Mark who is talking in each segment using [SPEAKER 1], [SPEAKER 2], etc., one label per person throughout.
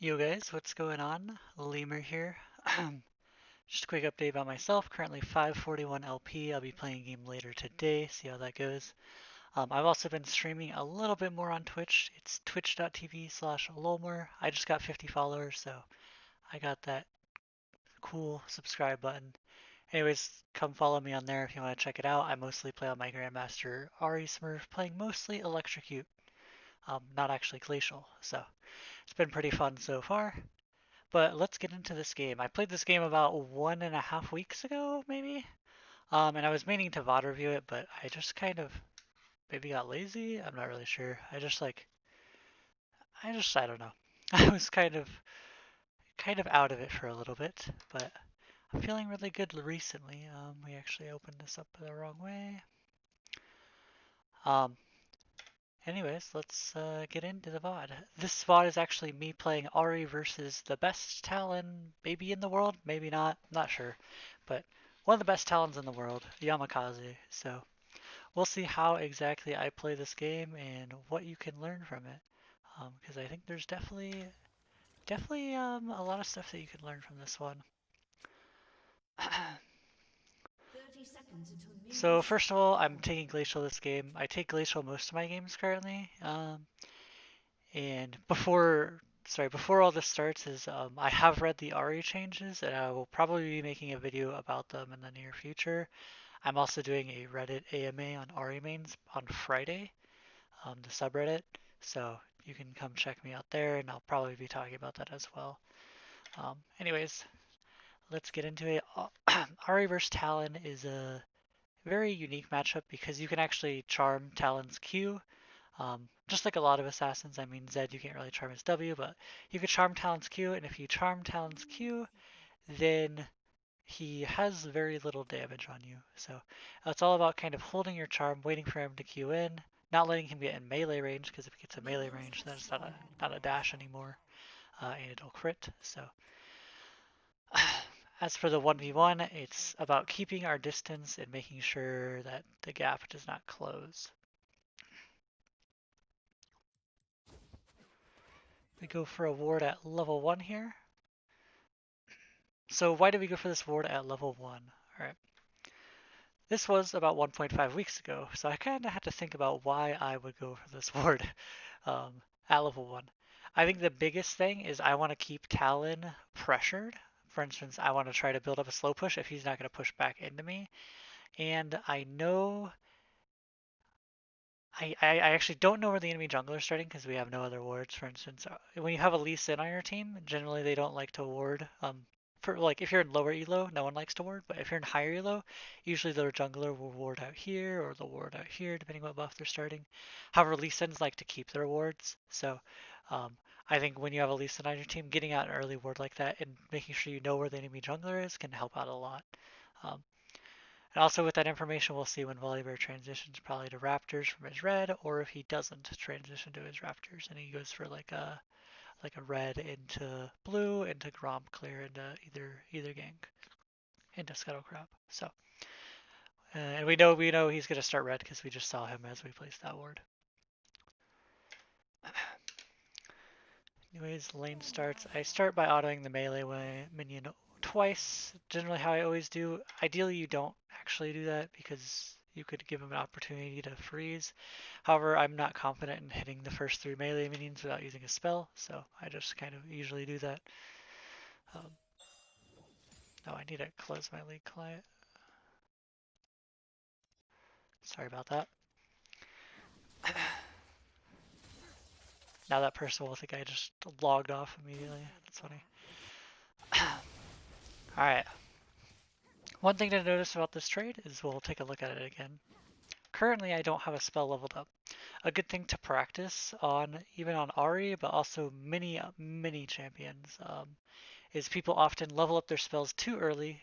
[SPEAKER 1] Yo guys, what's going on? Lemur here. Just a quick update about myself. Currently 541 LP. I'll be playing a game later today. See how that goes. I've also been streaming a little bit more on Twitch. It's twitch.tv/Lemur. I just got 50 followers, so I got that cool subscribe button. Anyways, come follow me on there if you want to check it out. I mostly play on my Grandmaster Ahri Smurf, playing mostly Electrocute, not actually Glacial. So it's been pretty fun so far. But let's get into this game. I played this game about 1.5 weeks ago, maybe. And I was meaning to VoD review it, but I just kind of maybe got lazy. I'm not really sure. I don't know. I was kind of out of it for a little bit, but I'm feeling really good recently. We actually opened this up the wrong way. Um, Anyways, let's get into the VoD. This VoD is actually me playing Ahri versus the best Talon maybe in the world, maybe not, not sure. But one of the best Talons in the world, Yamikaze. So we'll see how exactly I play this game and what you can learn from it. Because I think there's definitely a lot of stuff that you can learn from this one.
[SPEAKER 2] 30 seconds until
[SPEAKER 1] So
[SPEAKER 2] minions
[SPEAKER 1] first of all, I'm taking Glacial this game. I take Glacial most of my games currently. And before all this starts is I have read the Ahri changes and I will probably be making a video about them in the near future. I'm also doing a Reddit AMA on Ahri mains on Friday, the subreddit. So you can come check me out there and I'll probably be talking about that as well. Anyways, let's get into it. Ahri vs Talon is a very unique matchup because you can actually charm Talon's Q. Just like a lot of assassins, I mean Zed you can't really charm his W, but you could charm Talon's Q, and if you charm Talon's Q, then he has very little damage on you. So it's all about kind of holding your charm, waiting for him to Q in, not letting him get in melee range, because if he gets in melee
[SPEAKER 2] minions
[SPEAKER 1] range, then
[SPEAKER 2] have
[SPEAKER 1] it's
[SPEAKER 2] spawned.
[SPEAKER 1] not a dash anymore, and it'll crit. So as for the 1v1, it's about keeping our distance and making sure that the gap does not close. We go for a ward at level 1 here. So why did we go for this ward at level 1? Alright. This was about 1.5 weeks ago, so I kind of had to think about why I would go for this ward at level 1. I think the biggest thing is I want to keep Talon pressured. For instance, I want to try to build up a slow push if he's not going to push back into me. And I know I actually don't know where the enemy jungler is starting because we have no other wards. For instance, when you have a Lee Sin on your team, generally they don't like to ward. For like if you're in lower elo, no one likes to ward, but if you're in higher elo, usually their jungler will ward out here or they'll ward out here, depending what buff they're starting. However, Lee Sins like to keep their wards, so I think when you have a Lee Sin on your team, getting out an early ward like that and making sure you know where the enemy jungler is can help out a lot. Um, and also with that information, we'll see when Volibear transitions probably to Raptors from his red, or if he doesn't transition to his Raptors and he goes for like a red into blue, into Gromp clear, into either gank, into Scuttlecrop. So, and we know he's gonna start red because we just saw him as we placed that ward. Anyways, lane starts. I start by autoing the melee minion twice, generally how I always do. Ideally, you don't actually do that because you could give him an opportunity to freeze. However, I'm not confident in hitting the first 3 melee minions without using a spell, so I just kind of usually do that. Um, oh, I need to close my League client. Sorry about that. Now that person will think I just logged off immediately. That's funny. Alright. One thing to notice about this trade is we'll take a look at it again. Currently, I don't have a spell leveled up. A good thing to practice on, even on Ahri, but also many champions, is people often level up their spells too early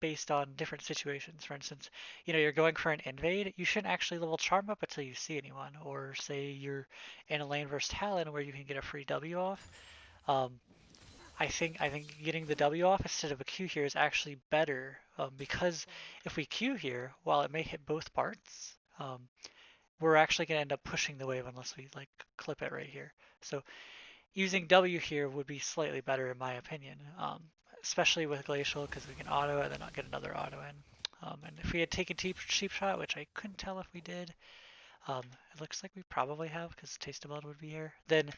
[SPEAKER 1] based on different situations. For instance, you're going for an invade, you shouldn't actually level Charm up until you see anyone, or say you're in a lane versus Talon where you can get a free W off. Um, I think getting the W off instead of a Q here is actually better because if we Q here, while it may hit both parts, we're actually going to end up pushing the wave unless we like clip it right here. So using W here would be slightly better in my opinion, especially with Glacial because we can auto and then not get another auto in. And if we had taken cheap shot, which I couldn't tell if we did, it looks like we probably have because Taste of Blood would be here, then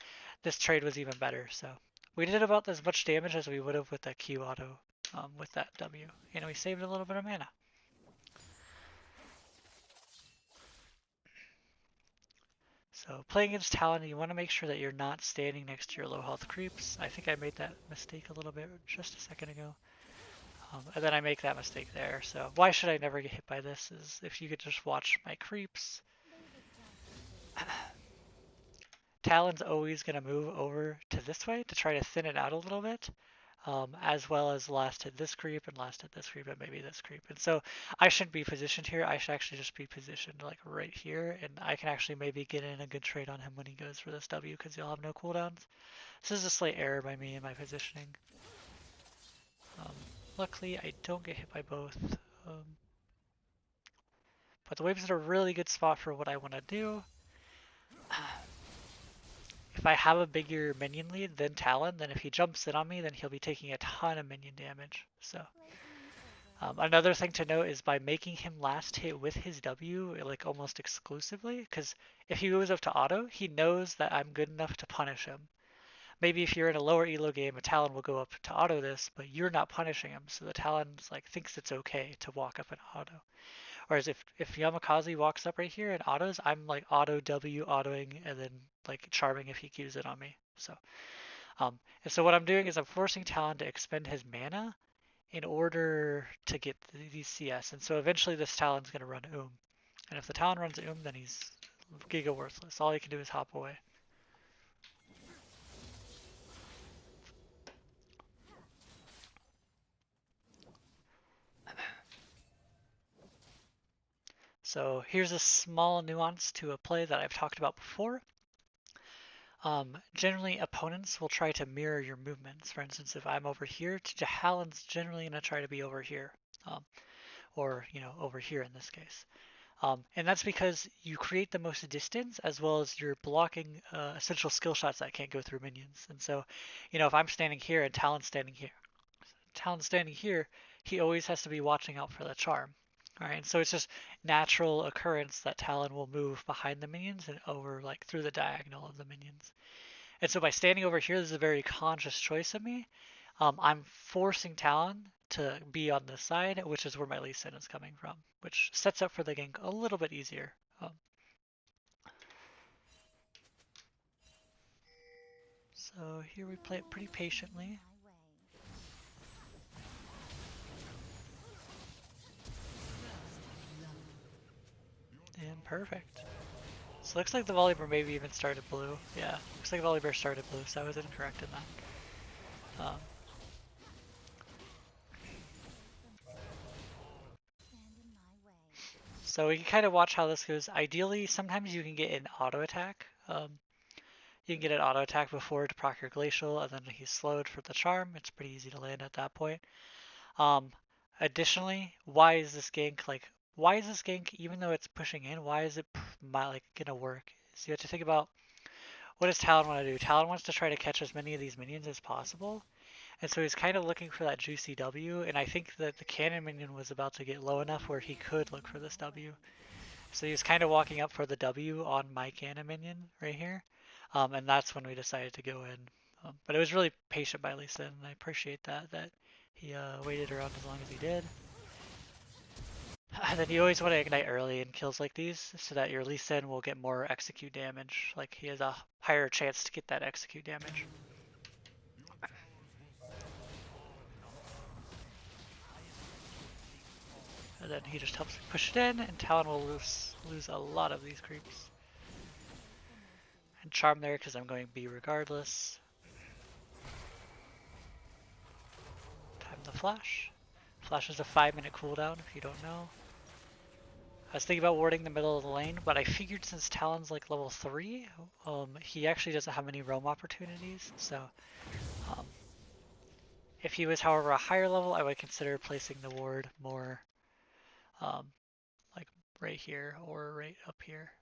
[SPEAKER 1] this trade was even better. So we did about as much damage as we would have with that Q auto with that W. And we saved a little bit of mana. So playing against Talon, you want to make sure that you're not standing next to your low health creeps. I think I made that mistake a little bit just a second ago. And then I make that mistake there. So why should I never get hit by this is if you could just watch my creeps. Talon's always going to move over to this way to try to thin it out a little bit. As well as last hit this creep and last hit this creep and maybe this creep. And so I shouldn't be positioned here. I should actually just be positioned like right here, and I can actually maybe get in a good trade on him when he goes for this W because he'll have no cooldowns. This is a slight error by me in my positioning. Um, Luckily, I don't get hit by both. But the wave's in a really good spot for what I want to do. If I have a bigger minion lead than Talon, then if he jumps in on me, then he'll be taking a ton of minion damage. So another thing to note is by making him last hit with his W, like almost exclusively, because if he goes up to auto, he knows that I'm good enough to punish him. Maybe if you're in a lower elo game, a Talon will go up to auto this, but you're not punishing him, so the Talon's like thinks it's okay to walk up and auto. Whereas if Yamikaze walks up right here and autos, I'm like auto W autoing and then like charming if he Qs it on me. And so what I'm doing is I'm forcing Talon to expend his mana in order to get these CS. And so eventually this Talon's going to run And if the Talon runs then he's giga worthless. All he can do is hop away. So here's a small nuance to a play that I've talked about before. Generally, opponents will try to mirror your movements. For instance, if I'm over here, Talon's generally going to try to be over here, or over here in this case. And that's because you create the most distance as well as you're blocking essential skill shots that can't go through minions. And so, if I'm standing here and Talon's standing here, he always has to be watching out for the charm. All right, and so it's just natural occurrence that Talon will move behind the minions and over like through the diagonal of the minions. And so by standing over here, this is a very conscious choice of me. I'm forcing Talon to be on this side, which is where my Lee Sin is coming from, which sets up for the gank a little bit easier. So here we play it pretty patiently. And perfect. So it looks like the Volibear maybe even started blue. Yeah, looks like Volibear started blue, so I was incorrect in that. So we can kind of watch how this goes. Ideally, sometimes you can get an auto attack. You can get an auto attack before to proc your Glacial, and then he's slowed for the charm. It's pretty easy to land at that point. Additionally, why is this gank even though it's pushing in, why is it gonna work? So you have to think about what does Talon want to do? Talon wants to try to catch as many of these minions as possible. And so he's kind of looking for that juicy W, and I think that the cannon minion was about to get low enough where he could look for this W. So he was kind of walking up for the W on my cannon minion right here. And that's when we decided to go in. But it was really patient by Lee Sin, and I appreciate that he waited around as long as he did. And then you always want to ignite early in kills like these so that your Lee Sin will get more execute damage. Like he has a higher chance to get that execute damage. And then he just helps me push it in, and Talon will lose a lot of these creeps. And charm there because I'm going B regardless. Time the flash. Flash is a 5-minute cooldown if you don't know. I was thinking about warding the middle of the lane, but I figured since Talon's like level 3, he actually doesn't have any roam opportunities, so if he was however a higher level, I would consider placing the ward more like right here or right up here.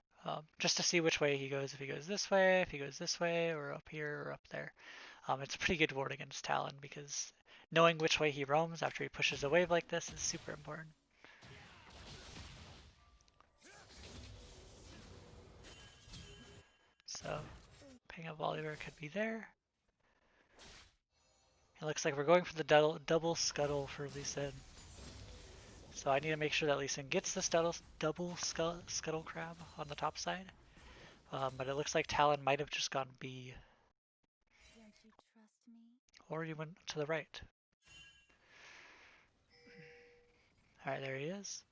[SPEAKER 1] just to see which way he goes. If he goes this way, if he goes this way, or up here, or up there. It's a pretty good ward against Talon because knowing which way he roams after he pushes a wave like this is super important. So ping up Volibear could be there. It looks like we're going for the double scuttle for Lee Sin. So I need to make sure that Lee Sin gets this double scuttle crab on the top side. But it looks like Talon might have just gone B.
[SPEAKER 2] Don't you trust me?
[SPEAKER 1] Or he went to the right. Alright, there he is.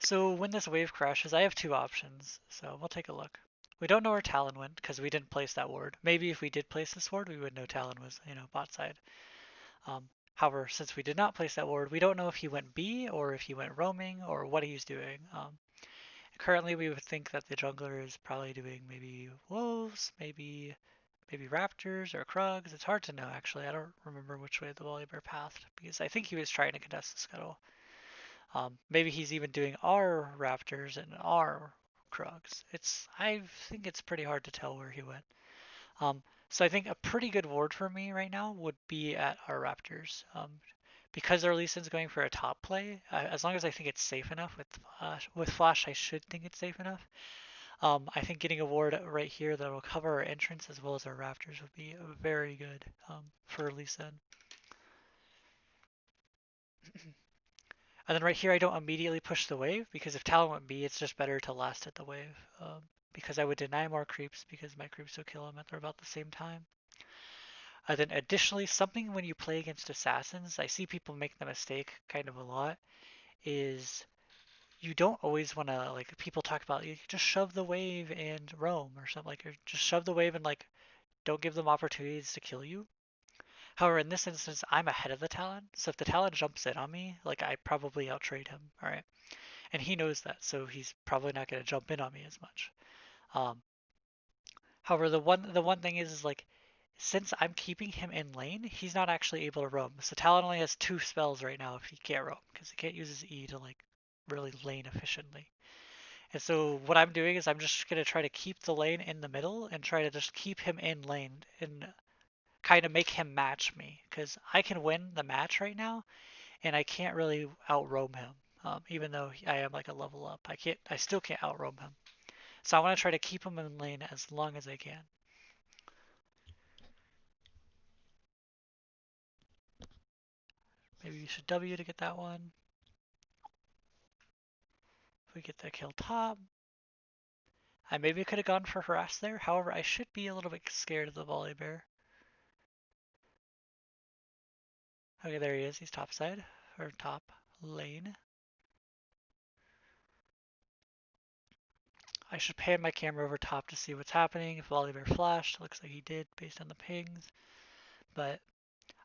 [SPEAKER 1] So when this wave crashes, I have two options. So we'll take a look. We don't know where Talon went because we didn't place that ward. Maybe if we did place this ward, we would know Talon was, bot side. However, since we did not place that ward, we don't know if he went B or if he went roaming or what he's doing. Currently, we would think that the jungler is probably doing maybe wolves, maybe raptors or krugs. It's hard to know actually. I don't remember which way the Volibear pathed because I think he was trying to contest the scuttle. Maybe he's even doing our raptors and our krugs. I think it's pretty hard to tell where he went. So I think a pretty good ward for me right now would be at our raptors. Because our Lee Sin's going for a top play, as long as I think it's safe enough with Flash, I should think it's safe enough. I think getting a ward right here that will cover our entrance as well as our raptors would be very good for Lee Sin. And then right here, I don't immediately push the wave because if Talon went B, it's just better to last hit the wave. Because I would deny more creeps because my creeps will kill him at about the same time. And then additionally, something when you play against Assassins, I see people make the mistake kind of a lot, is you don't always want to, like, people talk about, you just shove the wave and roam or something, like, or just shove the wave and, like, don't give them opportunities to kill you. However, in this instance, I'm ahead of the Talon, so if the Talon jumps in on me, like, I probably outtrade him, alright? And he knows that, so he's probably not going to jump in on me as much. Um, However, the one thing is like, since I'm keeping him in lane, he's not actually able to roam. So Talon only has 2 spells right now if he can't roam, because he can't use his E to like really lane efficiently. And so what I'm doing is I'm just gonna try to keep the lane in the middle and try to just keep him in lane and kind of make him match me, because I can win the match right now, and I can't really out roam him. Even though I am like a level up, I still can't out roam him. So I want to try to keep him in lane as long as I can. Maybe we should W to get that one. If we get the kill top. I maybe could have gone for harass there. However, I should be a little bit scared of the Volibear. Okay, there he is. He's top side, or top lane. I should pan my camera over top to see what's happening. If Volibear flashed, looks like he did based on the pings. But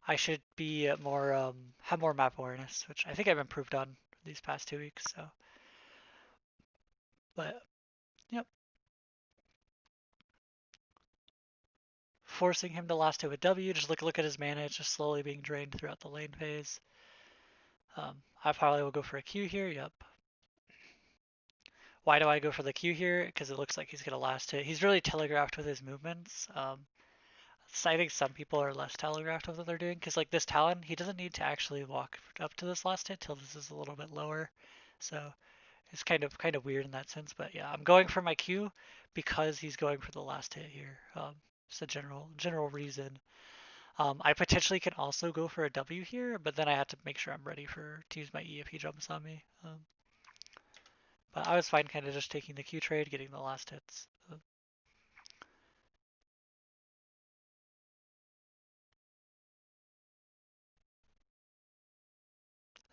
[SPEAKER 1] I should be have more map awareness, which I think I've improved on these past 2 weeks. So, but yep, forcing him to last hit with W. Just look at his mana; it's just slowly being drained throughout the lane phase. I probably will go for a Q here. Yep. Why do I go for the Q here? Because it looks like he's gonna last hit. He's really telegraphed with his movements. So I think some people are less telegraphed with what they're doing. Because like this Talon, he doesn't need to actually walk up to this last hit till this is a little bit lower. So it's kind of weird in that sense. But yeah, I'm going for my Q because he's going for the last hit here. It's a general reason. I potentially can also go for a W here, but then I have to make sure I'm ready to use my E if he jumps on me. But I was fine kind of just taking the Q trade, getting the last hits.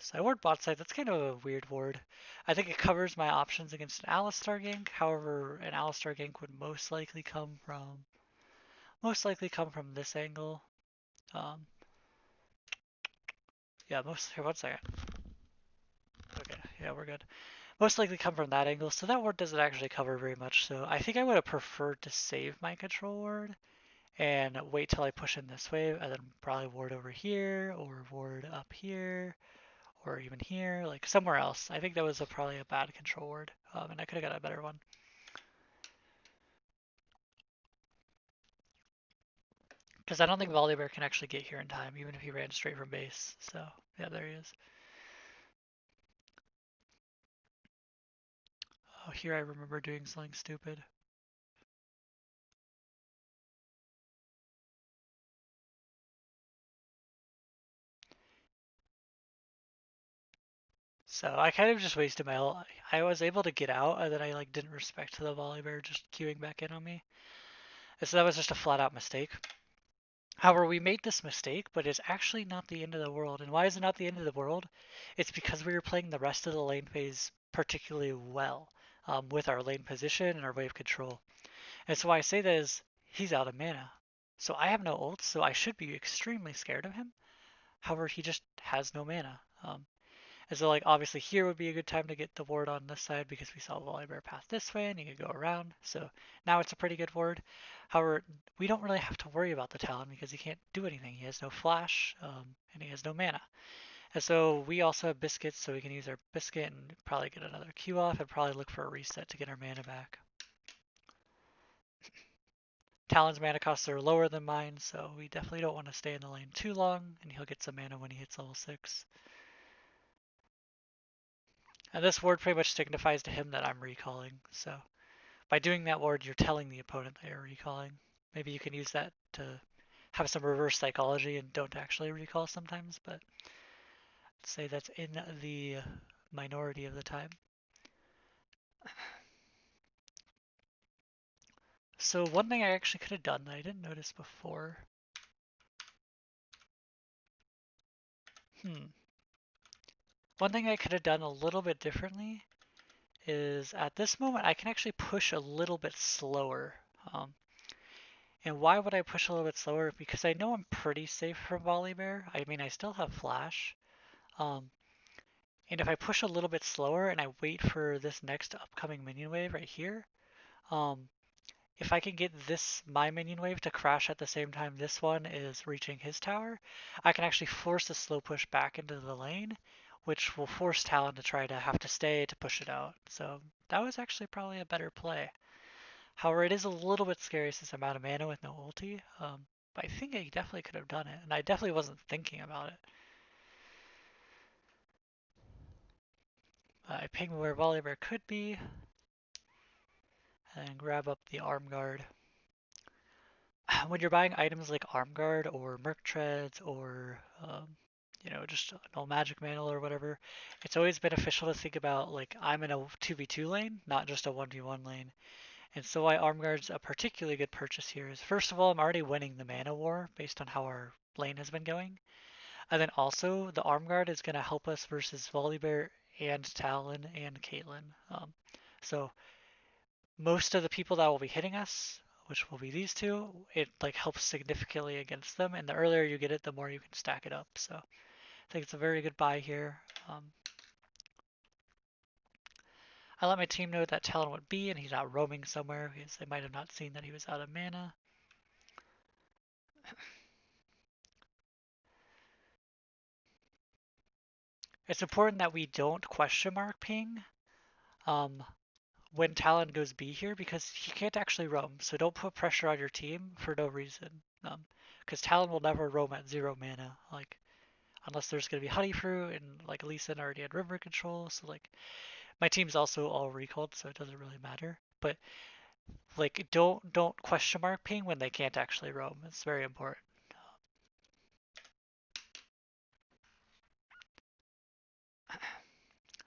[SPEAKER 1] So I ward bot side, that's kind of a weird ward. I think it covers my options against an Alistar gank. However, an Alistar gank would most likely come from this angle. Um, yeah, here, 1 second. Okay, yeah, we're good. Most likely come from that angle, so that ward doesn't actually cover very much. So I think I would have preferred to save my control ward and wait till I push in this wave, and then probably ward over here, or ward up here, or even here, like somewhere else. I think that was probably a bad control ward, and I could have got a better one. Because I don't think Volibear can actually get here in time, even if he ran straight from base. So, yeah, there he is. Oh, here I remember doing something stupid. So I kind of just wasted my whole. I was able to get out, and then I like didn't respect the Volibear just queuing back in on me. And so that was just a flat out mistake. However, we made this mistake, but it's actually not the end of the world. And why is it not the end of the world? It's because we were playing the rest of the lane phase particularly well, with our lane position and our wave control. And so why I say that is he's out of mana. So I have no ult, so I should be extremely scared of him. However, he just has no mana. And so like obviously here would be a good time to get the ward on this side because we saw Volibear path this way and he could go around. So now it's a pretty good ward. However, we don't really have to worry about the Talon because he can't do anything. He has no flash, and he has no mana. And so we also have biscuits, so we can use our biscuit and probably get another Q off and probably look for a reset to get our mana back. Talon's mana costs are lower than mine, so we definitely don't want to stay in the lane too long, and he'll get some mana when he hits level 6. And this ward pretty much signifies to him that I'm recalling, so by doing that ward, you're telling the opponent that you're recalling. Maybe you can use that to have some reverse psychology and don't actually recall sometimes, but I'd say that's in the minority of the time. So one thing I actually could have done that I didn't notice before. One thing I could have done a little bit differently is at this moment I can actually push a little bit slower. Um, and why would I push a little bit slower? Because I know I'm pretty safe from Volibear. I mean, I still have flash. Um, and if I push a little bit slower and I wait for this next upcoming minion wave right here, um, if I can get my minion wave to crash at the same time this one is reaching his tower, I can actually force a slow push back into the lane, which will force Talon to try to have to stay to push it out. So that was actually probably a better play. However, it is a little bit scary since I'm out of mana with no ulti, but I think I definitely could have done it, and I definitely wasn't thinking about it. I ping where Volibear could be, and grab up the arm guard. When you're buying items like arm guard or merc treads or just no magic mantle or whatever, it's always beneficial to think about like I'm in a 2v2 lane, not just a 1v1 lane. And so why arm guard's a particularly good purchase here is first of all, I'm already winning the mana war based on how our lane has been going. And then also the arm guard is going to help us versus Volibear and Talon and Caitlyn. So most of the people that will be hitting us, which will be these two, it like helps significantly against them. And the earlier you get it, the more you can stack it up. So I think it's a very good buy here. I let my team know that Talon would be, and he's not roaming somewhere because they might have not seen that he was out of mana. It's important that we don't question mark ping um, when Talon goes B here because he can't actually roam. So don't put pressure on your team for no reason. Because Talon will never roam at 0 mana. Like unless there's gonna be honey fruit and like Lee Sin already had river control, so like my team's also all recalled, so it doesn't really matter. But like don't question mark ping when they can't actually roam. It's very important.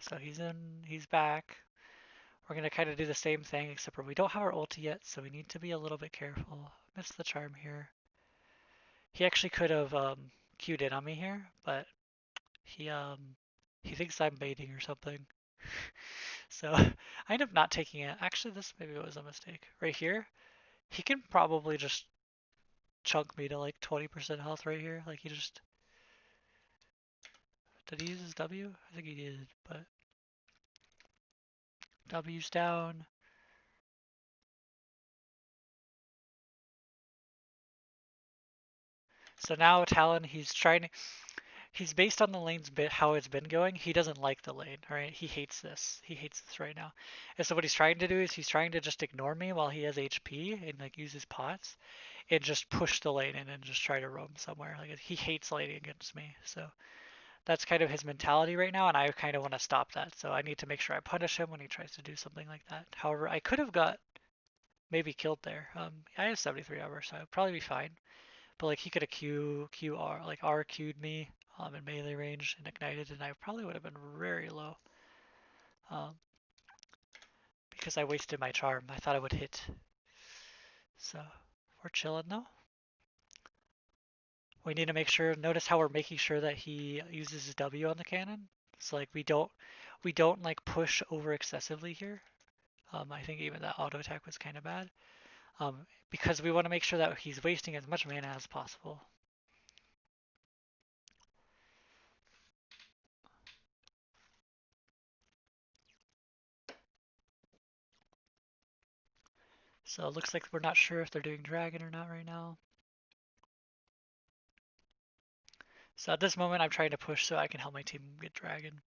[SPEAKER 1] So he's back. We're gonna kind of do the same thing, except for we don't have our ulti yet, so we need to be a little bit careful. Missed the charm here. He actually could have queued in on me here, but he thinks I'm baiting or something. So I end up not taking it. Actually, this maybe was a mistake. Right here, he can probably just chunk me to like 20% health right here. Like he just, did he use his W? I think he did, but W's down. So now Talon, he's trying to, He's based on the lane's bit how it's been going. He doesn't like the lane, right? He hates this. He hates this right now. And so what he's trying to do is he's trying to just ignore me while he has HP and like use his pots and just push the lane in and just try to roam somewhere. Like he hates laning against me. So that's kind of his mentality right now, and I kind of want to stop that. So I need to make sure I punish him when he tries to do something like that. However, I could have got maybe killed there. I have 73 armor, so I'd probably be fine. But like he could have QR like R Q'd me in melee range and ignited, and I probably would have been very low um, because I wasted my charm. I thought I would hit. So we're chilling though. We need to make sure. Notice how we're making sure that he uses his W on the cannon. So like we don't like push over excessively here. I think even that auto attack was kind of bad. Because we want to make sure that he's wasting as much mana as possible. So it looks like we're not sure if they're doing dragon or not right now. So at this moment, I'm trying to push so I can help my team get dragon.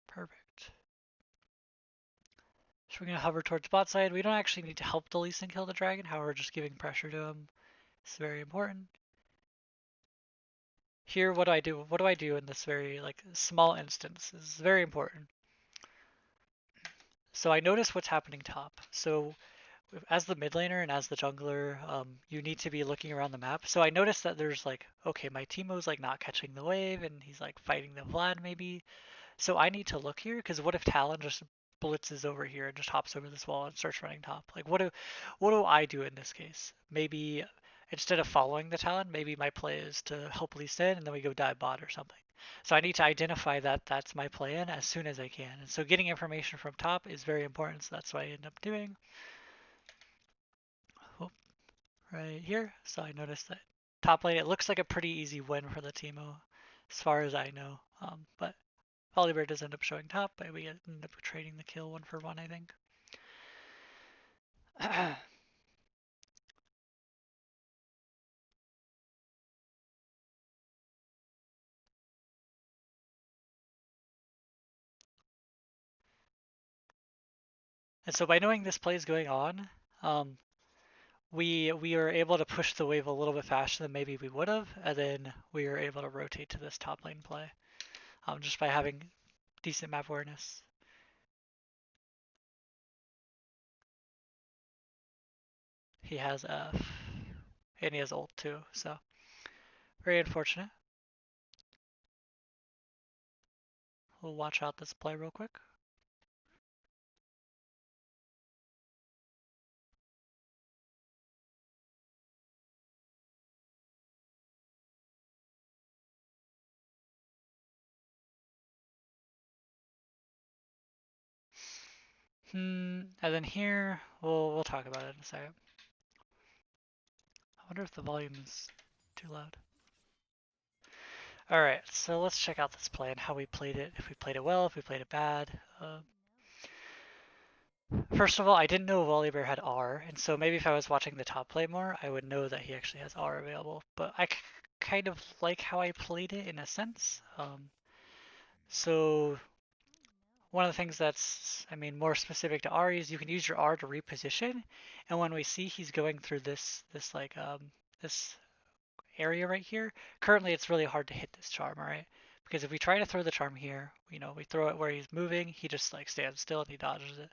[SPEAKER 1] Perfect. So we're going to hover towards bot side. We don't actually need to help the Lee Sin kill the dragon. However, just giving pressure to him is very important. Here, what do I do? What do I do in this very like small instance? This is very important. So I notice what's happening top. So as the mid laner and as the jungler, you need to be looking around the map. So I noticed that there's like, okay, my Teemo's like not catching the wave and he's like fighting the Vlad maybe. So I need to look here because what if Talon just blitzes over here and just hops over this wall and starts running top? Like what do I do in this case? Maybe instead of following the Talon, maybe my play is to help Lee Sin and then we go dive bot or something. So I need to identify that that's my plan as soon as I can. And so getting information from top is very important. So that's what I end up doing. Oh, right here. So I noticed that top lane, it looks like a pretty easy win for the Teemo as far as I know. But Volibear does end up showing top, but we end up trading the kill 1-for-1, I think. And so by knowing this play is going on, um, we were able to push the wave a little bit faster than maybe we would have, and then we were able to rotate to this top lane play just by having decent map awareness. He has F, and he has ult too, so very unfortunate. We'll watch out this play real quick. And then here, we'll talk about it in a second. I wonder if the volume is too loud. Alright, so let's check out this play and how we played it. If we played it well, if we played it bad. First of all, I didn't know Volibear had R, and so maybe if I was watching the top play more, I would know that he actually has R available. But I kind of like how I played it in a sense. So one of the things that's, I mean, more specific to R is you can use your R to reposition, and when we see he's going through this area right here, currently it's really hard to hit this charm, right? Because if we try to throw the charm here, we throw it where he's moving, he just like stands still and he dodges it.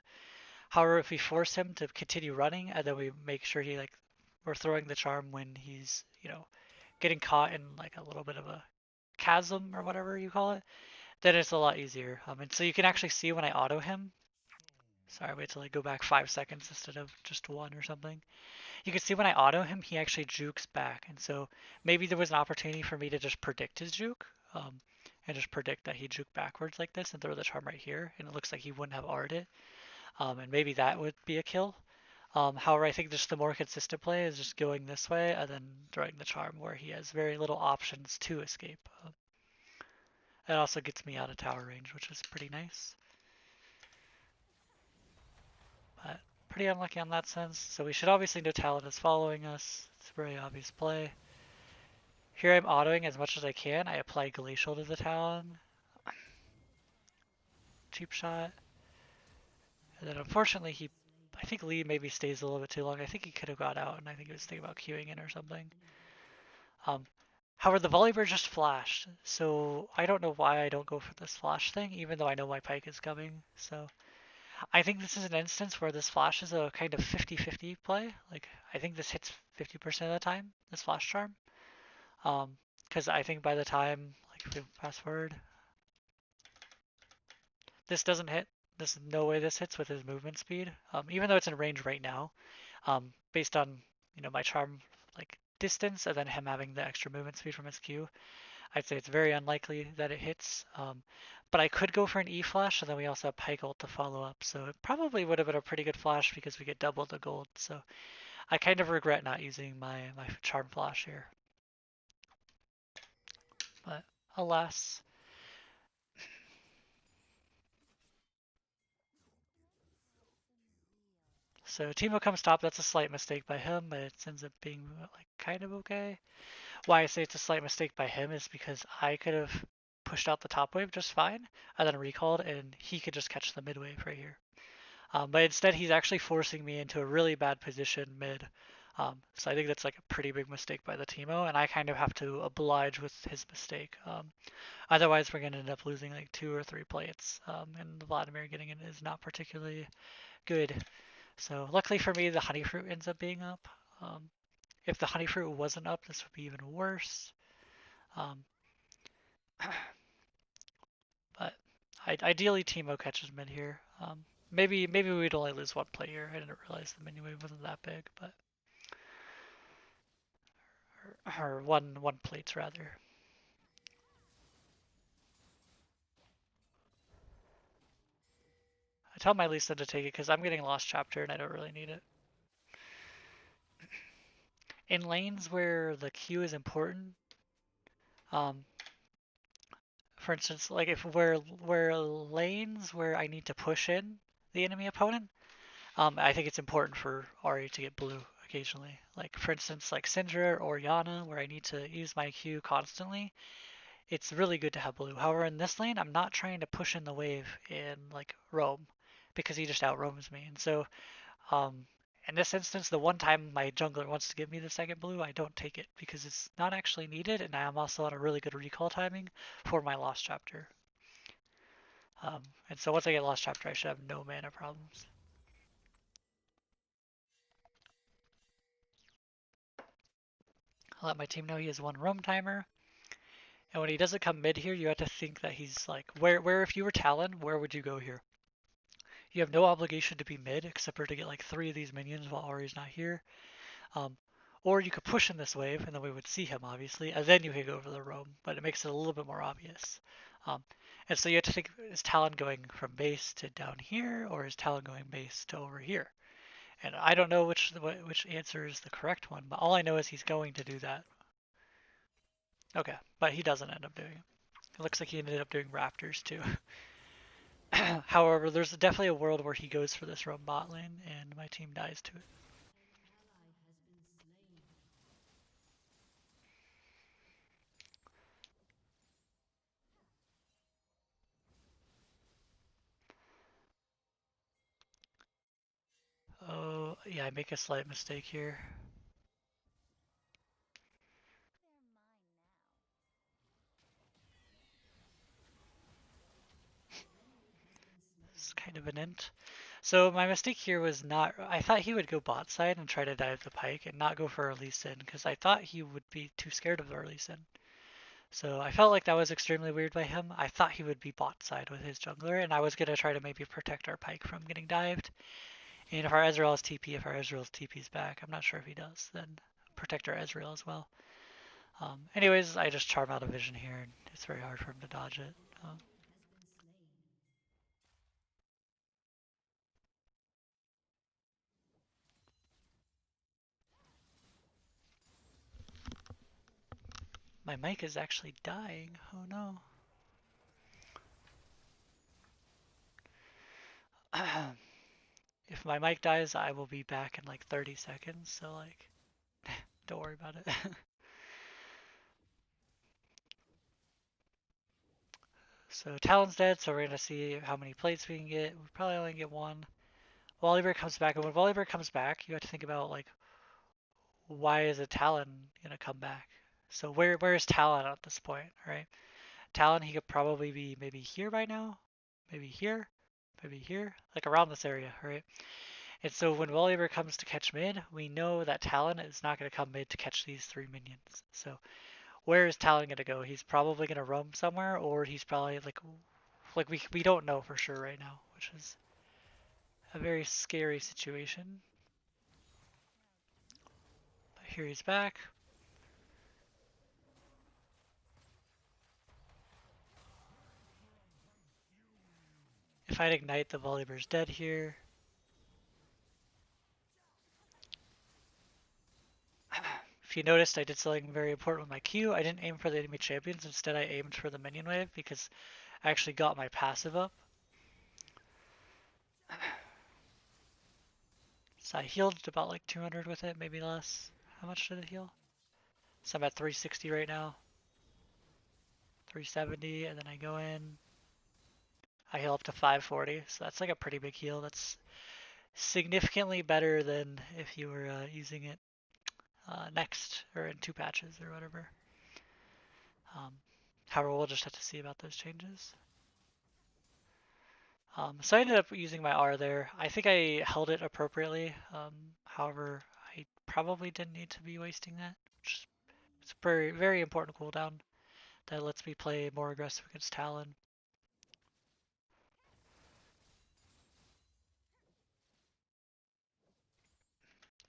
[SPEAKER 1] However, if we force him to continue running and then we make sure we're throwing the charm when he's, getting caught in like a little bit of a chasm or whatever you call it, then it's a lot easier. And so you can actually see when I auto him. Sorry, wait till I go back 5 seconds instead of just one or something. You can see when I auto him, he actually jukes back. And so maybe there was an opportunity for me to just predict his juke and just predict that he juke backwards like this and throw the charm right here. And it looks like he wouldn't have R'd it. And maybe that would be a kill. However, I think just the more consistent play is just going this way and then throwing the charm where he has very little options to escape. It also gets me out of tower range, which is pretty nice. But pretty unlucky on that sense. So we should obviously know Talon is following us. It's a very obvious play. Here I'm autoing as much as I can. I apply Glacial to the Talon. Cheap shot. And then unfortunately I think Lee maybe stays a little bit too long. I think he could have got out, and I think he was thinking about queuing in or something. Um, However, the Volibear just flashed, so I don't know why I don't go for this flash thing, even though I know my pike is coming. So I think this is an instance where this flash is a kind of 50-50 play. Like, I think this hits 50% of the time, this flash charm. Because I think by the time, like if we fast forward, this doesn't hit. There's no way this hits with his movement speed. Even though it's in range right now, based on my charm like distance and then him having the extra movement speed from his Q, I'd say it's very unlikely that it hits. But I could go for an E flash, and then we also have Pike ult to follow up. So it probably would have been a pretty good flash because we get double the gold. So I kind of regret not using my charm flash here. But alas. So Teemo comes top. That's a slight mistake by him, but it ends up being like kind of okay. Why I say it's a slight mistake by him is because I could have pushed out the top wave just fine and then recalled, and he could just catch the mid wave right here. But instead, he's actually forcing me into a really bad position mid. So I think that's like a pretty big mistake by the Teemo, and I kind of have to oblige with his mistake. Otherwise, we're going to end up losing like 2 or 3 plates, and Vladimir getting it is not particularly good. So luckily for me, the honey fruit ends up being up. If the honey fruit wasn't up, this would be even worse. Um, but ideally, Teemo catches mid here. Maybe we'd only lose 1 play here. I didn't realize the mini wave wasn't that big, but or one plates rather. I tell my Lisa to take it because I'm getting lost chapter and I don't really need it. In lanes where the Q is important, um, for instance, like if where lanes where I need to push in the enemy opponent, I think it's important for Ahri to get blue occasionally. Like for instance, like Syndra or Yana, where I need to use my Q constantly, it's really good to have blue. However, in this lane, I'm not trying to push in the wave in like roam because he just out roams me. And so, um, in this instance, the one time my jungler wants to give me the second blue, I don't take it because it's not actually needed, and I'm also on a really good recall timing for my lost chapter. And so once I get lost chapter, I should have no mana problems. I'll let my team know he has 1 roam timer. And when he doesn't come mid here, you have to think that he's like, where if you were Talon, where would you go here? You have no obligation to be mid except for to get like 3 of these minions while Ahri's not here. Um, or you could push in this wave and then we would see him obviously, and then you could go for the roam, but it makes it a little bit more obvious. Um, and so you have to think, is Talon going from base to down here, or is Talon going base to over here? And I don't know which answer is the correct one, but all I know is he's going to do that. Okay, but he doesn't end up doing it. It looks like he ended up doing Raptors too. However, there's definitely a world where he goes for this roam bot lane and my team dies to it. Oh, yeah, I make a slight mistake here. It's kind of an int. So my mistake here was not, I thought he would go bot side and try to dive the pike and not go for early sin because I thought he would be too scared of the early sin. So I felt like that was extremely weird by him. I thought he would be bot side with his jungler, and I was going to try to maybe protect our pike from getting dived. And if our Ezreal is TP, if our Ezreal's TP's back, I'm not sure if he does, then protect our Ezreal as well. Anyways, I just charm out of vision here, and it's very hard for him to dodge it. My mic is actually dying. Oh no. if my mic dies, I will be back in like 30 seconds, so like, don't worry about it. So Talon's dead, so we're gonna see how many plates we can get. We probably only get one. Volibear comes back, and when Volibear comes back, you have to think about like, why is a Talon gonna come back? So where is Talon at this point, right? Talon, he could probably be maybe here by now, maybe here, like around this area, right? And so when Volibear comes to catch mid, we know that Talon is not going to come mid to catch these three minions. So where is Talon going to go? He's probably going to roam somewhere, or he's probably like we don't know for sure right now, which is a very scary situation. But here he's back. If I'd ignite, the Volibear's dead here. If you noticed, I did something very important with my Q. I didn't aim for the enemy champions. Instead, I aimed for the minion wave because I actually got my passive up. So I healed about like 200 with it, maybe less. How much did it heal? So I'm at 360 right now. 370, and then I go in. I heal up to 540, so that's like a pretty big heal. That's significantly better than if you were using it next or in 2 patches or whatever. Um, However, we'll just have to see about those changes. So I ended up using my R there. I think I held it appropriately. However, I probably didn't need to be wasting that. It's a very, very important cooldown that lets me play more aggressive against Talon.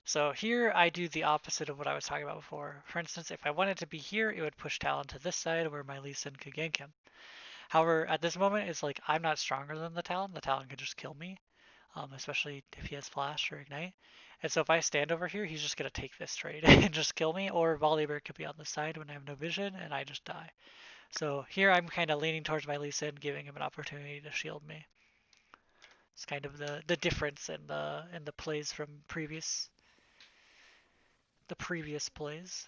[SPEAKER 1] So here I do the opposite of what I was talking about before. For instance, if I wanted to be here, it would push Talon to this side where my Lee Sin could gank him. However, at this moment, it's like I'm not stronger than the Talon. The Talon could just kill me, especially if he has Flash or Ignite. And so if I stand over here, he's just going to take this trade and just kill me, or Volibear could be on the side when I have no vision and I just die. So here I'm kind of leaning towards my Lee Sin, giving him an opportunity to shield me. It's kind of the difference in the plays from the previous plays.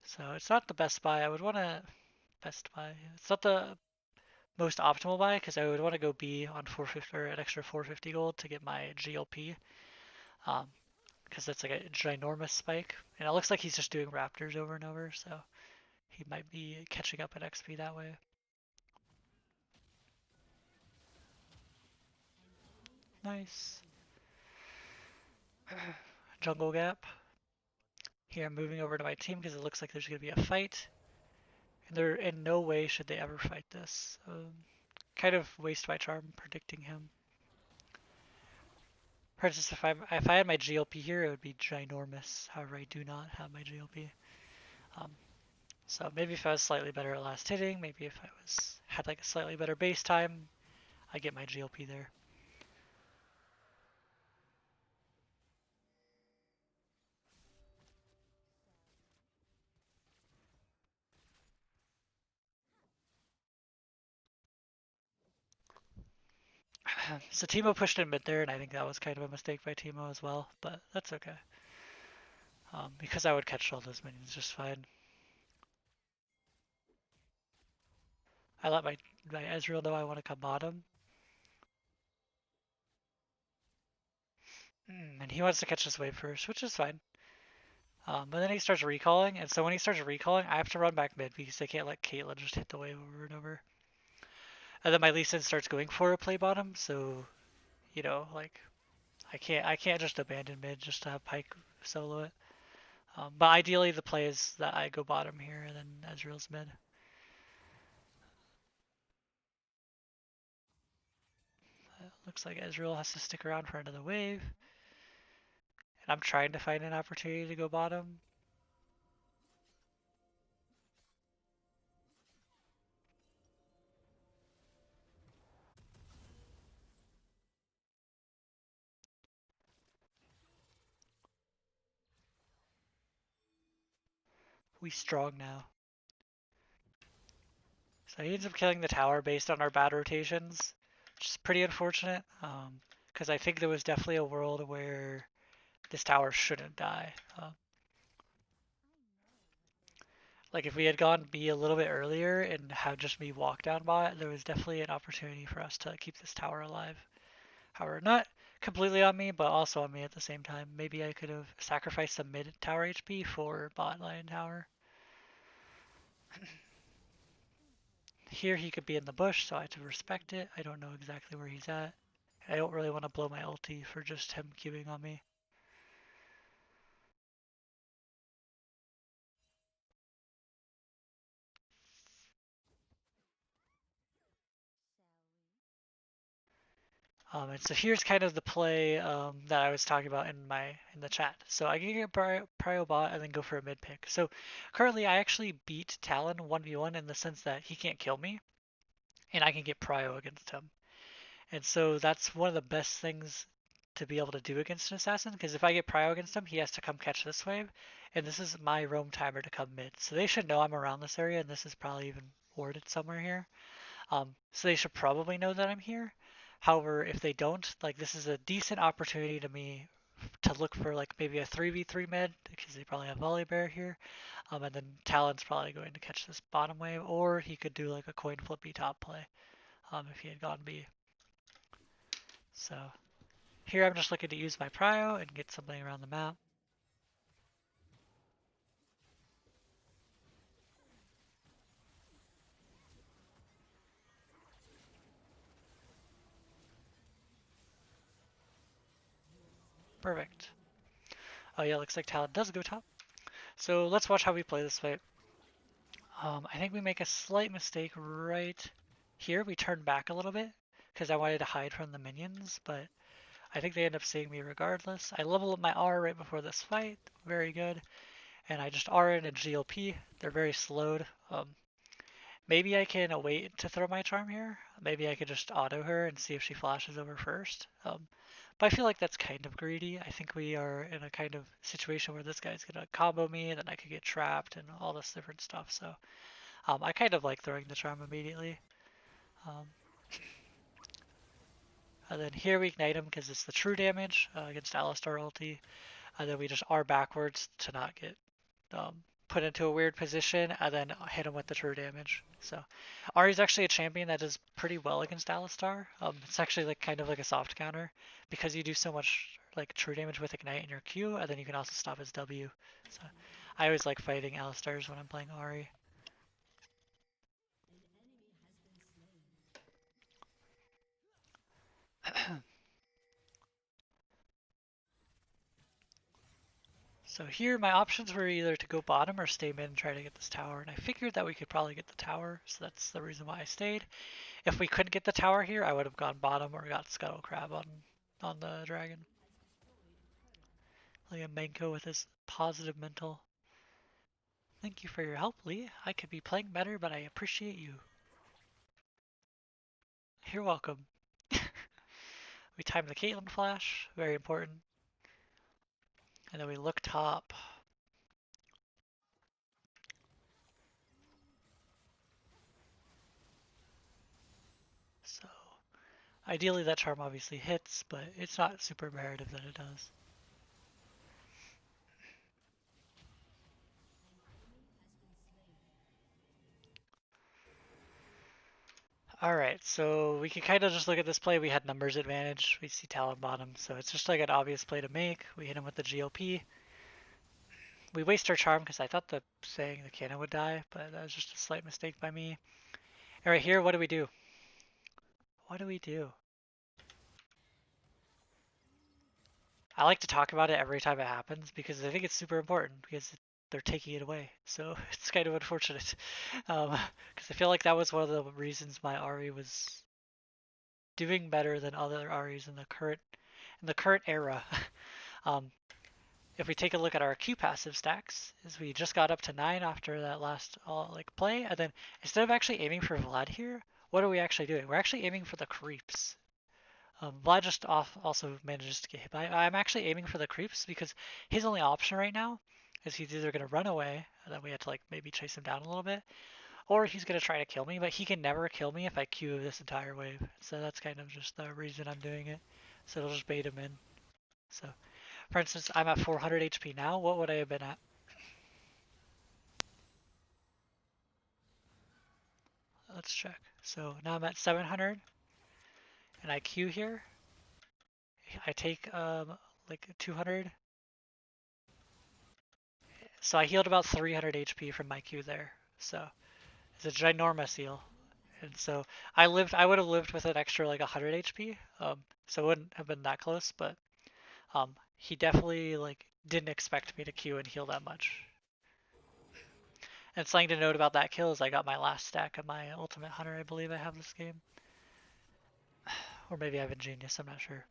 [SPEAKER 1] So it's not the best buy. I would want to best buy. It's not the most optimal buy because I would want to go B on 450 or an extra 450 gold to get my GLP. Because that's like a ginormous spike, and it looks like he's just doing Raptors over and over, so he might be catching up at XP that way. Nice. Jungle gap. Here I'm moving over to my team because it looks like there's going to be a fight. And there in no way should they ever fight this. Kind of waste my charm predicting him. For instance, if I had my GLP here, it would be ginormous. However, I do not have my GLP. Um, so maybe if I was slightly better at last hitting, maybe if I had like a slightly better base time, I get my GLP there. So Timo pushed in mid there, and I think that was kind of a mistake by Timo as well, but that's okay. Because I would catch all those minions just fine. I let my Ezreal know I want to come bottom. And he wants to catch this wave first, which is fine. But then he starts recalling, and so when he starts recalling, I have to run back mid because they can't let Caitlyn just hit the wave over and over. And then my Lee Sin starts going for a play bottom, so like I can't just abandon mid just to have Pyke solo it. But ideally the play is that I go bottom here and then Ezreal's mid. Looks like Ezreal has to stick around for another wave. And I'm trying to find an opportunity to go bottom. We strong now. So he ends up killing the tower based on our bad rotations, which is pretty unfortunate. Because I think there was definitely a world where this tower shouldn't die. Like if we had gone B a little bit earlier and had just me walk down bot, there was definitely an opportunity for us to keep this tower alive. However, not completely on me, but also on me at the same time. Maybe I could have sacrificed some mid tower HP for bot line tower. Here he could be in the bush, so I have to respect it. I don't know exactly where he's at. I don't really want to blow my ulti for just him queuing on me. And so here's kind of the play that I was talking about in the chat. So I can get prio bot and then go for a mid pick. So currently I actually beat Talon 1v1 in the sense that he can't kill me, and I can get prio against him. And so that's one of the best things to be able to do against an assassin, because if I get prio against him, he has to come catch this wave, and this is my roam timer to come mid. So they should know I'm around this area, and this is probably even warded somewhere here. So they should probably know that I'm here. However, if they don't, like this is a decent opportunity to me to look for like maybe a 3v3 mid, because they probably have volley bear here. And then Talon's probably going to catch this bottom wave, or he could do like a coin flippy top play if he had gone B. So here I'm just looking to use my prio and get something around the map. Perfect. Oh yeah, looks like Talon does go top. So let's watch how we play this fight. I think we make a slight mistake right here. We turn back a little bit because I wanted to hide from the minions, but I think they end up seeing me regardless. I level up my R right before this fight, very good, and I just R in a GLP. They're very slowed. Maybe I can wait to throw my charm here. Maybe I could just auto her and see if she flashes over first. But I feel like that's kind of greedy. I think we are in a kind of situation where this guy's gonna combo me, then I could get trapped and all this different stuff. So I kind of like throwing the charm immediately. Um, and then here we ignite him because it's the true damage against Alistar ulti. And then we just R backwards to not get put into a weird position, and then hit him with the true damage. So Ahri's actually a champion that does pretty well against Alistar. It's actually like kind of like a soft counter because you do so much like true damage with ignite in your Q, and then you can also stop his W. So I always like fighting Alistars when I'm playing Ahri. So here my options were either to go bottom or stay mid and try to get this tower, and I figured that we could probably get the tower, so that's the reason why I stayed. If we couldn't get the tower here, I would have gone bottom or got Scuttle Crab on the dragon. Like a Manko with his positive mental. Thank you for your help, Lee. I could be playing better, but I appreciate you. You're welcome. We time the Caitlyn flash, very important. And then we look top. So ideally that charm obviously hits, but it's not super imperative that it does. Alright, so we can kind of just look at this play. We had numbers advantage. We see Talon bottom, so it's just like an obvious play to make. We hit him with the GLP. We waste our charm because I thought the saying the cannon would die, but that was just a slight mistake by me. And right here, what do we do? What do we do? I like to talk about it every time it happens because I think it's super important because they're taking it away. So it's kind of unfortunate because I feel like that was one of the reasons my Ahri was doing better than other Ahris in the current era. um, if we take a look at our Q passive stacks, is we just got up to 9 after that last like play, and then instead of actually aiming for Vlad here, what are we actually doing? We're actually aiming for the creeps. Vlad just also manages to get hit by. I'm actually aiming for the creeps because his only option right now is he's either gonna run away, and then we have to like maybe chase him down a little bit, or he's gonna try to kill me, but he can never kill me if I Q this entire wave. So that's kind of just the reason I'm doing it. So it'll just bait him in. So, for instance, I'm at 400 HP now. What would I have been at? Let's check. So now I'm at 700, and I Q here. I take like 200. So I healed about 300 HP from my Q there. So it's a ginormous heal. And so I would have lived with an extra like 100 HP. So it wouldn't have been that close, but he definitely like didn't expect me to Q and heal that much. And something to note about that kill is I got my last stack of my ultimate hunter, I believe I have this game. Or maybe I have Ingenious, I'm not sure.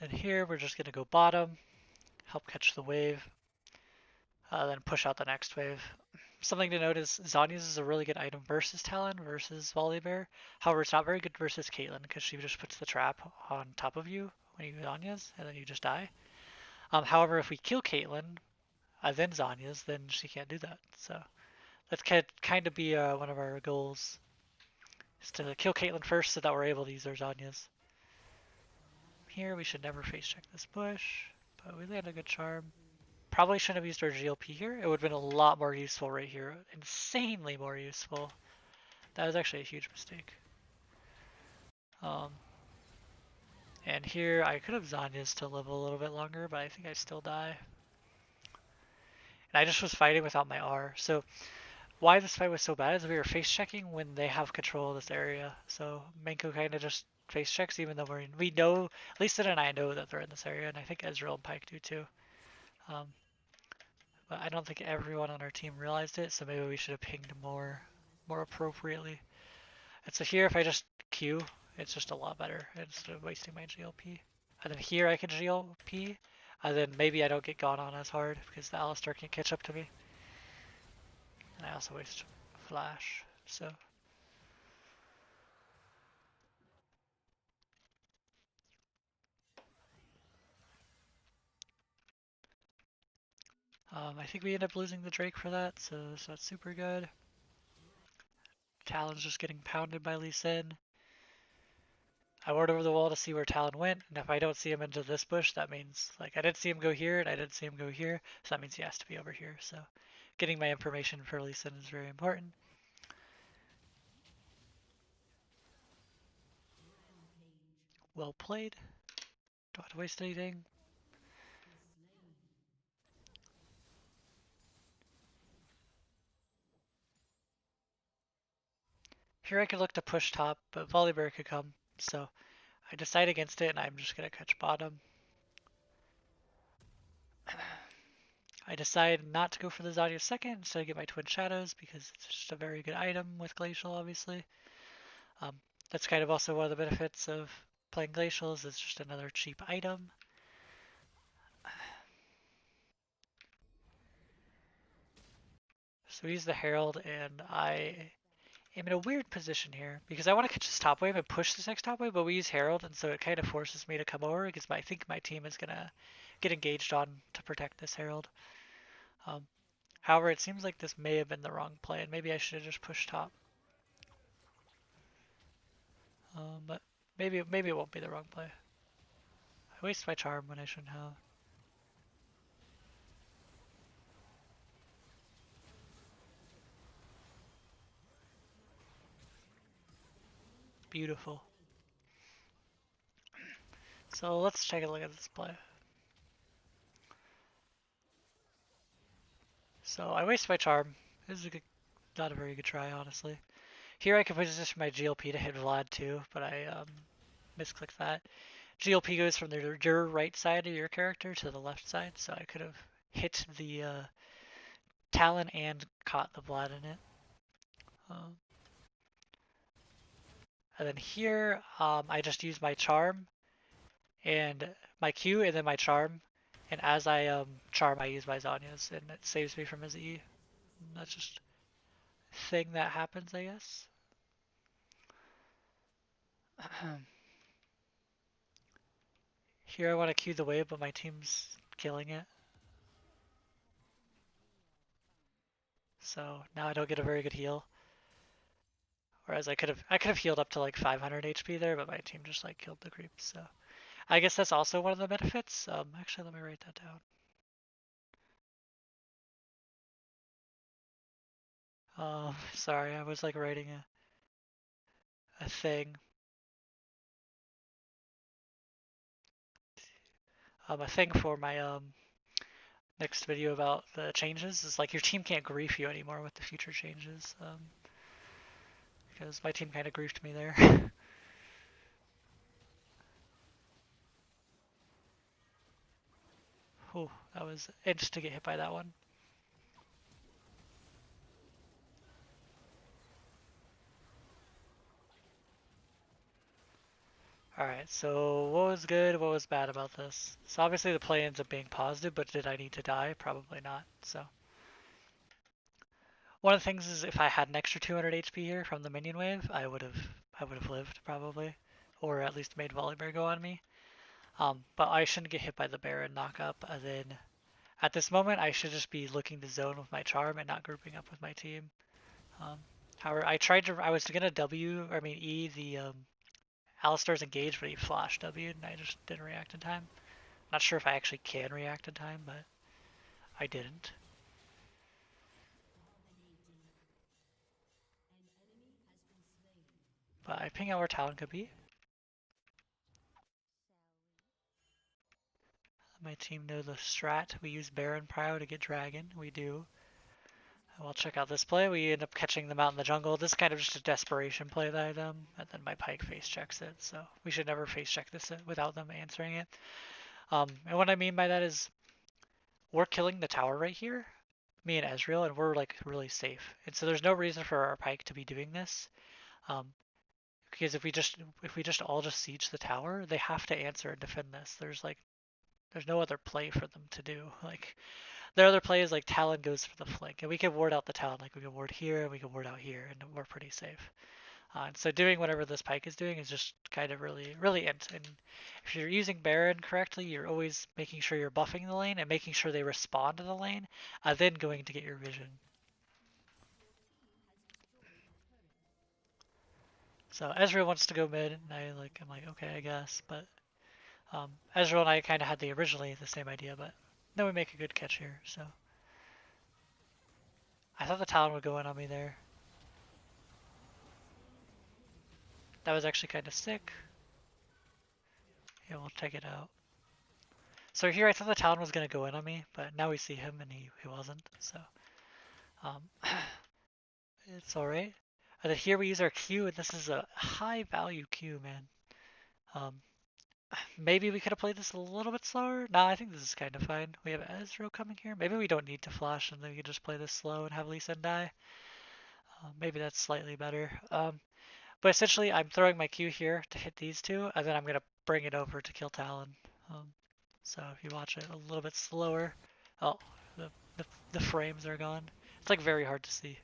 [SPEAKER 1] And here we're just gonna go bottom, help catch the wave, then push out the next wave. Something to note is Zhonya's is a really good item versus Talon versus Volibear. However, it's not very good versus Caitlyn because she just puts the trap on top of you when you Zhonya's and then you just die. However, if we kill Caitlyn, then Zhonya's, then she can't do that. So that could kind of be one of our goals, is to kill Caitlyn first so that we're able to use our Zhonya's. Here we should never face check this bush, but we land a good charm. Probably shouldn't have used our GLP here. It would have been a lot more useful right here. Insanely more useful. That was actually a huge mistake. Um, and here I could have Zanya's to live a little bit longer, but I think I still die. And I just was fighting without my R. So why this fight was so bad is we were face checking when they have control of this area. So Menko kind of just face checks even though we know, Lisa and I know that they're in this area, and I think Ezreal and Pyke do too. Um, but I don't think everyone on our team realized it, so maybe we should have pinged more appropriately. And so here if I just Q, it's just a lot better instead of wasting my GLP. And then here I can GLP, and then maybe I don't get gone on as hard because the Alistar can't catch up to me. And I also waste flash, so. I think we end up losing the Drake for that, so that's super good. Talon's just getting pounded by Lee Sin. I ward over the wall to see where Talon went, and if I don't see him into this bush, that means, like, I didn't see him go here, and I didn't see him go here, so that means he has to be over here, so getting my information for Lee Sin is very important. Well played. Don't have to waste anything. Here I could look to push top, but Volibear could come, so I decide against it, and I'm just going to catch bottom. I decide not to go for the Zarya second instead of get my Twin Shadows because it's just a very good item with Glacial, obviously. Um, that's kind of also one of the benefits of playing Glacials, it's just another cheap item. So we use the Herald, and I am in a weird position here because I want to catch this top wave and push this next top wave, but we use Herald, and so it kind of forces me to come over because I think my team is going to get engaged on to protect this Herald. However, it seems like this may have been the wrong play, and maybe I should have just pushed top. But maybe it won't be the wrong play. I waste my charm when I shouldn't have. Beautiful. So let's take a look at this play. So I waste my charm. This is not a very good try, honestly. Here I can position my GLP to hit Vlad too, but I misclicked that. GLP goes from your right side of your character to the left side, so I could have hit the Talon and caught the Vlad in it. Um, and then here I just use my charm and my Q and then my charm. And as I charm, I use my Zanya's, and it saves me from his E. And that's just a thing that happens, I guess. Here I want to queue the wave, but my team's killing it. So now I don't get a very good heal. Whereas I could have healed up to like 500 HP there, but my team just like killed the creeps. So I guess that's also one of the benefits. Actually, let me write that down. Sorry, I was like writing a thing. A thing for my next video about the changes is like your team can't grief you anymore with the future changes. Because my team kind of griefed me there. Whew, that was inch to get hit by that one. Alright, so what was good, what was bad about this? So obviously the play ends up being positive, but did I need to die? Probably not. So one of the things is if I had an extra 200 HP here from the minion wave, I would have lived probably, or at least made Volibear go on me. But I shouldn't get hit by the Baron knock up, and then at this moment I should just be looking to zone with my charm and not grouping up with my team. Um, However, I was gonna E the Alistar's engaged, but he flashed W and I just didn't react in time. Not sure if I actually can react in time, but I didn't. But I ping out where Talon could be. My team know the strat. We use Baron Prio to get Dragon. We do. And we'll check out this play. We end up catching them out in the jungle. This is kind of just a desperation play by them. And then my Pike face checks it. So we should never face check this without them answering it. And what I mean by that is we're killing the tower right here, me and Ezreal, and we're like really safe. And so there's no reason for our Pike to be doing this. Um, because if we just all just siege the tower, they have to answer and defend this. There's no other play for them to do. Like their other play is like Talon goes for the flank, and we can ward out the Talon. Like we can ward here and we can ward out here, and we're pretty safe. And so doing whatever this Pike is doing is just kind of really int. And if you're using Baron correctly, you're always making sure you're buffing the lane and making sure they respond to the lane, then going to get your vision. So Ezreal wants to go mid, and I'm like okay I guess, but Ezreal and I kind of had originally the same idea, but then we make a good catch here. So I thought the Talon would go in on me there. That was actually kind of sick. Yeah, we'll take it out. So here I thought the Talon was going to go in on me, but now we see him and he wasn't. So um, it's alright. And then here we use our Q, and this is a high value Q, man. Um, Maybe we could have played this a little bit slower. Nah, I think this is kind of fine. We have Ezreal coming here. Maybe we don't need to flash and then we can just play this slow and have Lee Sin die. Maybe that's slightly better. But essentially, I'm throwing my Q here to hit these two, and then I'm gonna bring it over to kill Talon. Um, so if you watch it a little bit slower, oh, the the frames are gone. It's like very hard to see.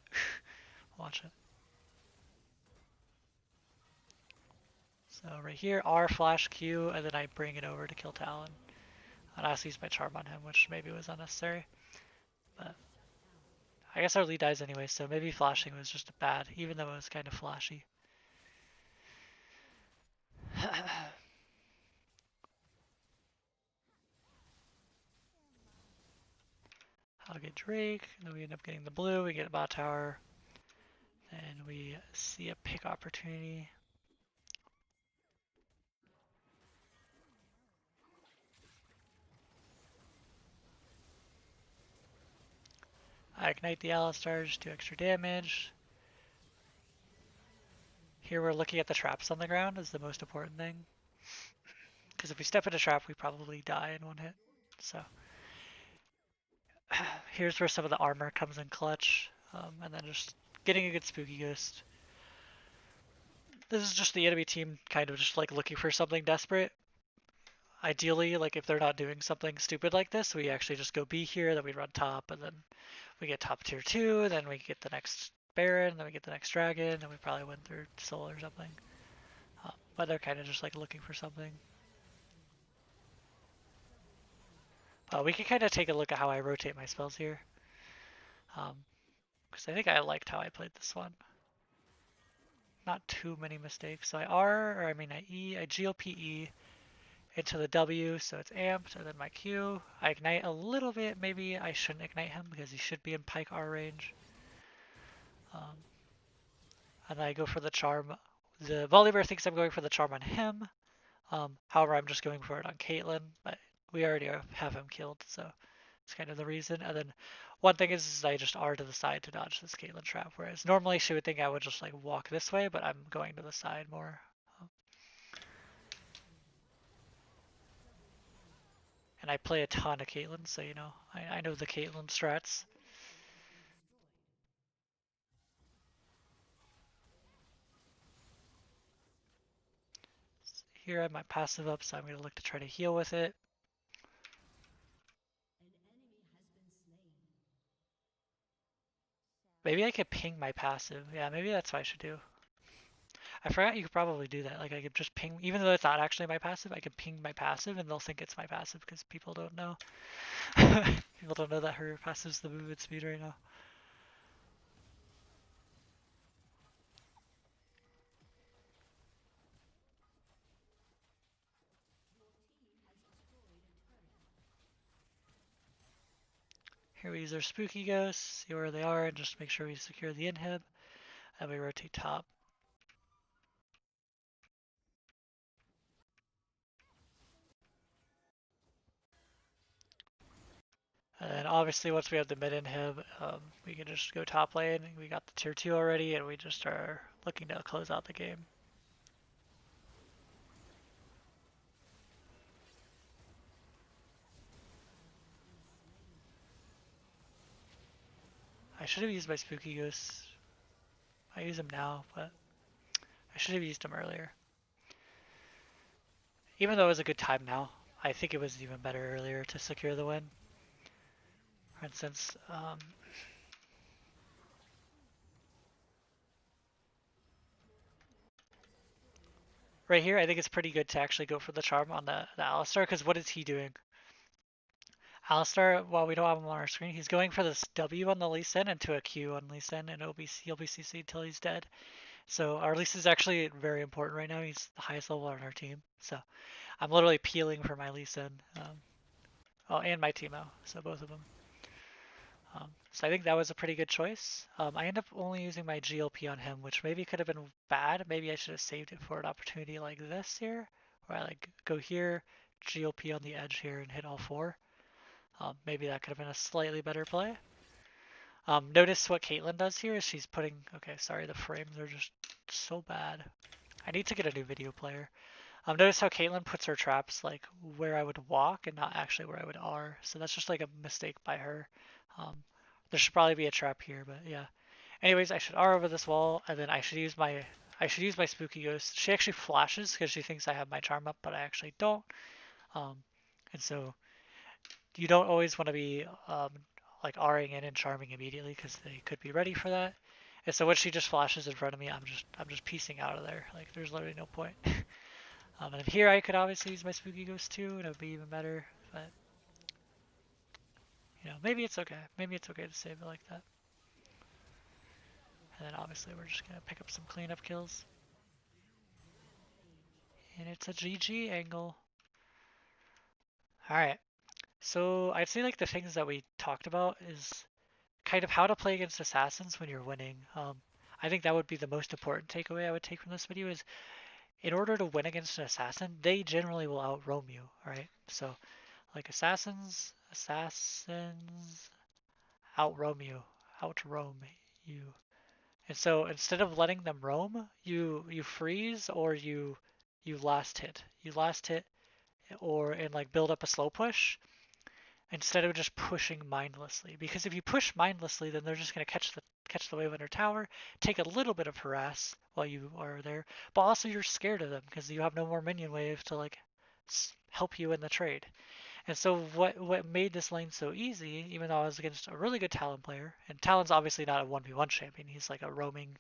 [SPEAKER 1] Watch it. So right here, R flash Q, and then I bring it over to kill Talon. And I also use my charm on him, which maybe was unnecessary. But I guess our lead dies anyway, so maybe flashing was just bad, even though it was kind of flashy. I'll get Drake, and then we end up getting the blue, we get a bot tower, and we see a pick opportunity. I ignite the Alistar, just do extra damage. Here we're looking at the traps on the ground is the most important thing. Because if we step in a trap, we probably die in one hit. So here's where some of the armor comes in clutch. And then just getting a good spooky ghost. This is just the enemy team kind of just like looking for something desperate. Ideally, like if they're not doing something stupid like this, we actually just go B here, then we run top, and then we get top tier 2, then we get the next Baron, then we get the next Dragon, and we probably win through Soul or something. but they're kind of just like looking for something. We can kind of take a look at how I rotate my spells here, because I think I liked how I played this one. Not too many mistakes. So I GLPE into the W, so it's amped, and then my Q. I ignite a little bit. Maybe I shouldn't ignite him because he should be in Pike R range. Um, and then I go for the charm. The Volibear thinks I'm going for the charm on him. However, I'm just going for it on Caitlyn, but we already have him killed, so it's kind of the reason. And then one thing is I just R to the side to dodge this Caitlyn trap, whereas normally she would think I would just like walk this way, but I'm going to the side more. And I play a ton of Caitlyn, so you know, I know the Caitlyn strats. Here I have my passive up, so I'm going to look to try to heal with it. Maybe I could ping my passive. Yeah, maybe that's what I should do. I forgot you could probably do that. Like I could just ping, even though it's not actually my passive, I could ping my passive and they'll think it's my passive because people don't know. People don't know that her passive's the movement speed right now. Here we use our spooky ghosts, see where they are, and just make sure we secure the inhib, and we rotate top. And then obviously once we have the mid inhib, we can just go top lane. We got the tier 2 already, and we just are looking to close out the game. I should have used my spooky ghosts. I use them now, but I should have used them earlier. Even though it was a good time now, I think it was even better earlier to secure the win. For instance, right here, I think it's pretty good to actually go for the charm on the Alistar, because what is he doing? Alistar, while we don't have him on our screen, he's going for this W on the Lee Sin into a Q on Lee Sin, and he'll be CC'd till he's dead. So our Lee Sin is actually very important right now. He's the highest level on our team. So I'm literally peeling for my Lee Sin. Oh, and my Teemo, so both of them. So I think that was a pretty good choice. I end up only using my GLP on him, which maybe could have been bad. Maybe I should have saved it for an opportunity like this here, where I like go here, GLP on the edge here and hit all four. Maybe that could have been a slightly better play. Notice what Caitlyn does here is she's putting, okay, sorry, the frames are just so bad. I need to get a new video player. Notice how Caitlyn puts her traps like where I would walk and not actually where I would R. So that's just like a mistake by her. Um, there should probably be a trap here, but yeah. Anyways, I should R over this wall, and then I should use my spooky ghost. She actually flashes because she thinks I have my charm up, but I actually don't. Um, and so you don't always want to be like Ring in and charming immediately because they could be ready for that. And so when she just flashes in front of me, I'm just piecing out of there. Like there's literally no point. And here I could obviously use my spooky ghost too, and it would be even better. But you know, maybe it's okay. Maybe it's okay to save it like that. And then obviously we're just gonna pick up some cleanup kills. And it's a GG angle. Alright. So I'd say like the things that we talked about is kind of how to play against assassins when you're winning. I think that would be the most important takeaway I would take from this video is in order to win against an assassin, they generally will out roam you, right? So like assassins out roam you, out roam you. And so instead of letting them roam, you freeze or you last hit. You last hit or and like build up a slow push instead of just pushing mindlessly. Because if you push mindlessly, then they're just going to catch the wave under tower, take a little bit of harass while you are there, but also you're scared of them because you have no more minion wave to like help you in the trade. And so what made this lane so easy, even though I was against a really good Talon player, and Talon's obviously not a 1v1 champion, he's like a roaming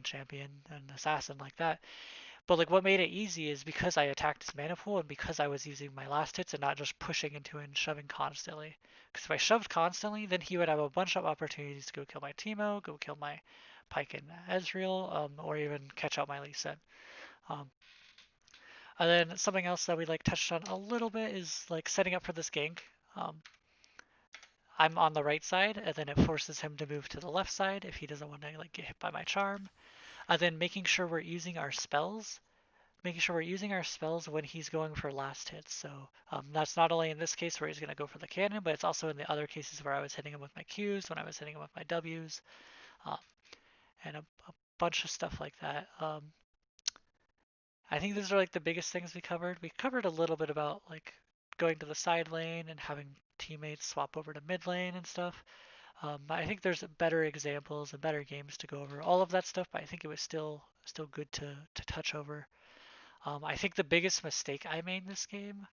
[SPEAKER 1] champion, an assassin like that. But like what made it easy is because I attacked his mana pool and because I was using my last hits and not just pushing into it and shoving constantly. Because if I shoved constantly, then he would have a bunch of opportunities to go kill my Teemo, go kill my Pike and Ezreal, or even catch out my Lee Sin. Um, and then something else that we like touched on a little bit is like setting up for this gank. Um, I'm on the right side, and then it forces him to move to the left side if he doesn't want to like get hit by my charm. And then making sure we're using our spells when he's going for last hits. So that's not only in this case where he's going to go for the cannon, but it's also in the other cases where I was hitting him with my Qs, when I was hitting him with my Ws, um, and a bunch of stuff like that. I think those are like the biggest things we covered. We covered a little bit about like going to the side lane and having teammates swap over to mid lane and stuff. I think there's better examples and better games to go over all of that stuff, but I think it was still good to touch over. I think the biggest mistake I made in this game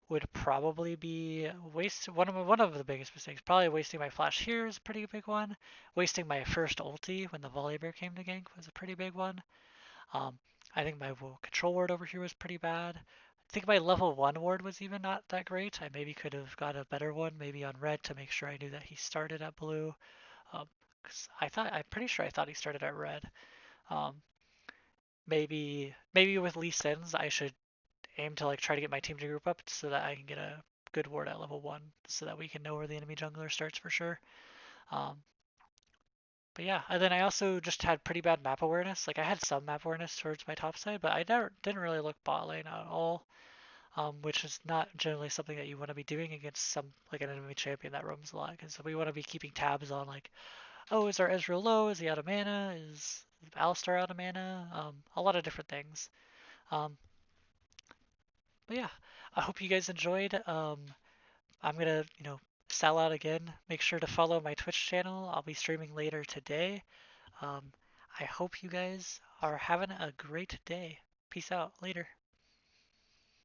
[SPEAKER 1] would probably be one of the biggest mistakes. Probably wasting my flash here is a pretty big one. Wasting my first ulti when the Volibear came to gank was a pretty big one. Um, I think my control ward over here was pretty bad. I think my level 1 ward was even not that great. I maybe could have got a better one, maybe on red to make sure I knew that he started at blue. Um, 'Cause I'm pretty sure I thought he started at red. Um, maybe with Lee Sins, I should aim to like try to get my team to group up so that I can get a good ward at level 1 so that we can know where the enemy jungler starts for sure. Um, but yeah, and then I also just had pretty bad map awareness. Like I had some map awareness towards my top side, but I never didn't really look bot lane at all, which is not generally something that you want to be doing against some like an enemy champion that roams a lot. Because we want to be keeping tabs on like, oh, is our Ezreal low? Is he out of mana? Is Alistar out of mana? A lot of different things. Um, but yeah, I hope you guys enjoyed. I'm gonna, sell out again. Make sure to follow my Twitch channel. I'll be streaming later today. Um, I hope you guys are having a great day. Peace out. Later.